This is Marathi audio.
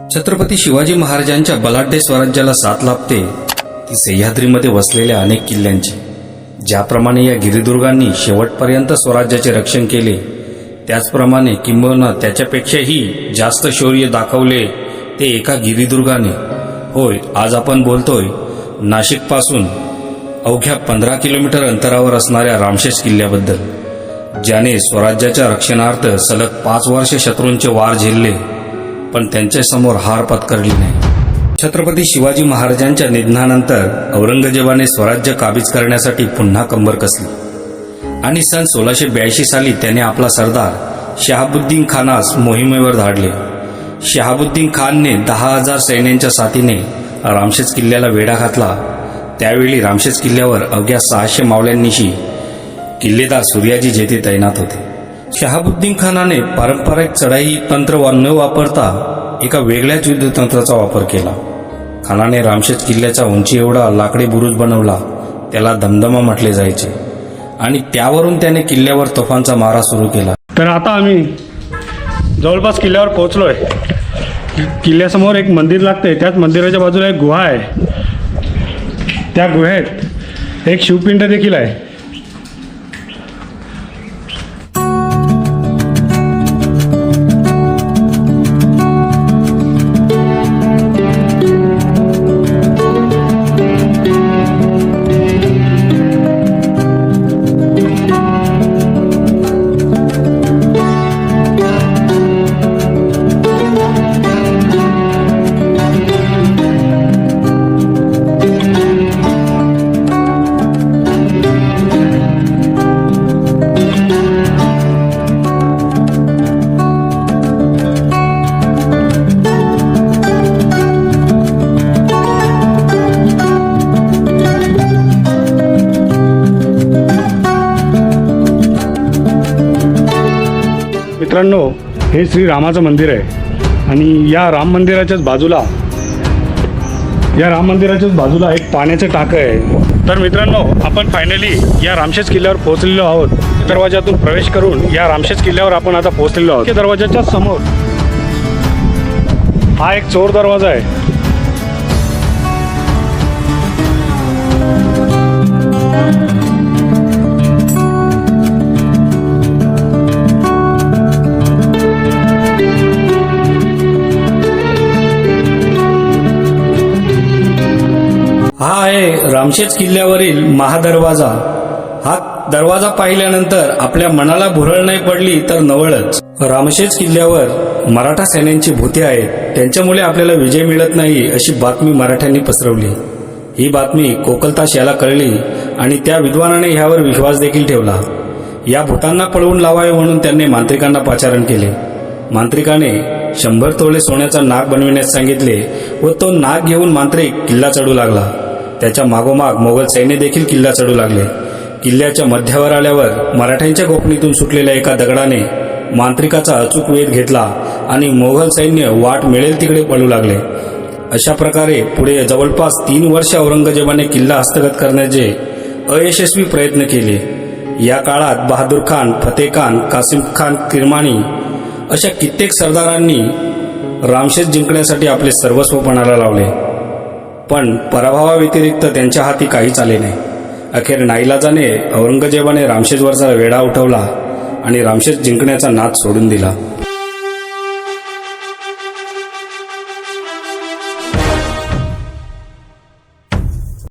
छत्रपती शिवाजी महाराजांच्या बलाढ्य स्वराज्याला साथ लाभते ती सह्याद्रीमध्ये वसलेल्या अनेक किल्ल्यांची। ज्याप्रमाणे या गिरिदुर्गांनी शेवटपर्यंत स्वराज्याचे रक्षण केले, त्याचप्रमाणे किंबहुना त्याच्यापेक्षाही जास्त शौर्य दाखवले ते एका गिरिदुर्गाने। होय, आज आपण बोलतोय नाशिकपासून अवघ्या 15 किलोमीटर अंतरावर असणाऱ्या रामशेष किल्ल्याबद्दल, ज्याने स्वराज्याच्या रक्षणार्थ सलग 5 वर्षे शत्रूंचे वार झेलले, पण त्यांच्यासमोर हार पत्करली नाही। छत्रपती शिवाजी महाराजांच्या निधनानंतर औरंगजेबाने स्वराज्य काबीज करण्यासाठी पुन्हा कंबर कसली आणि सन 1682 साली त्याने आपला सरदार शहाबुद्दीन खानास मोहिमेवर धाडले। शहाबुद्दीन खानने 10,000 सैन्यांच्या साथीने रामशेष किल्ल्याला वेढा घातला। त्यावेळी रामशेष किल्ल्यावर अवघ्या 600 मावळ्यांनिशी किल्लेदार सूर्याजी जेथे तैनात होते। शहाबुद्दीन खानाने पारंपरिक चढाई तंत्र न वापरता एका वेगळ्याच युद्धतंत्राचा वापर केला। खानाने रामशेष किल्ल्याचा उंची एवढा लाकडी बुरुज बनवला, त्याला दमदमा म्हटले जायचे, आणि त्यावरून त्याने किल्ल्यावर तोफांचा मारा सुरू केला। तर आता आम्ही जवळपास किल्ल्यावर पोहोचलोय। किल्ल्यासमोर एक मंदिर लागते, त्याच मंदिराच्या बाजूला एक गुहा आहे। त्या गुहेत एक शिवपिंड देखील आहे। मित्रांनो, हे श्री रामाचं मंदिर आहे आणि या राम मंदिराच्याच बाजूला एक पाण्याचं टाकं आहे। तर मित्रांनो, आपण फायनली या रामशेष किल्ल्यावर पोहोचलेलो आहोत। दरवाजातून प्रवेश करून या रामशेष किल्ल्यावर आपण आता पोहोचलेलो आहोत। या दरवाजाच्या समोर हा एक चोर दरवाजा आहे। हा आहे रामशेष किल्ल्यावरील महादरवाजा। हा दरवाजा पाहिल्यानंतर आपल्या मनाला भुरळ नाही पडली तर नवळच। रामशेष किल्ल्यावर मराठा सैन्यांची भूते आहेत, त्यांच्यामुळे आपल्याला विजय मिळत नाही अशी बातमी मराठ्यांनी पसरवली। ही बातमी कोकलताश याला कळली आणि त्या विद्वानाने ह्यावर विश्वास देखील ठेवला। या भूतांना पळवून लावावे म्हणून त्यांनी मांत्रिकांना पाचारण केले। मांत्रिकाने 100 तोळे सोन्याचा नाग बनविण्यास सांगितले व तो नाग घेऊन मांत्रिक किल्ला चढू लागला। त्याच्या मागोमाग मोगल सैन्य देखील किल्ला चढू लागले। किल्ल्याच्या मध्यावर आल्यावर मराठ्यांच्या गोफणीतून सुटलेल्या एका दगडाने मांत्रिकाचा अचूक वेध घेतला आणि मोगल सैन्य वाट मिळेल तिकडे पळू लागले। अशा प्रकारे पुढे जवळपास 3 वर्ष औरंगजेबाने किल्ला हस्तगत करण्याचे अयशस्वी प्रयत्न केले। या काळात बहादूर खान, फतेह खान, कासिम खान किरमाणी अशा कित्येक सरदारांनी रामशेष जिंकण्यासाठी आपले सर्वस्व पणाला लावले, पण पराभवाव्यतिरिक्त त्यांच्या हाती काहीच आले नाही। अखेर नाईलाजाने औरंगजेबाने रामशेषवरचा वेढा उठवला आणि रामशेष जिंकण्याचा नाद सोडून दिला।